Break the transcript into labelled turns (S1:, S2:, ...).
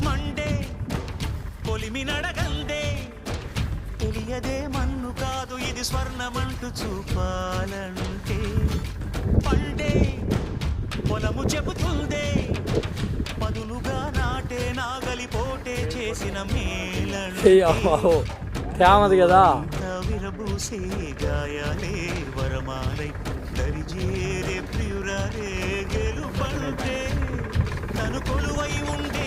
S1: Monday పొలిమి నడగందే తెలియదే మన్ను కాదు ఇది స్వర్ణమంటూ చూపాలంటే పండే పొలము చెబుతుందే పదునుగా నాటే నాగలి పోటే చేసిన మేలంటే
S2: తేమది కదా
S1: విరబూసే గాయాలే వరమాలై దరిజేరే ప్రియురాలే గెలుపంటే తను కొలువై ఉండే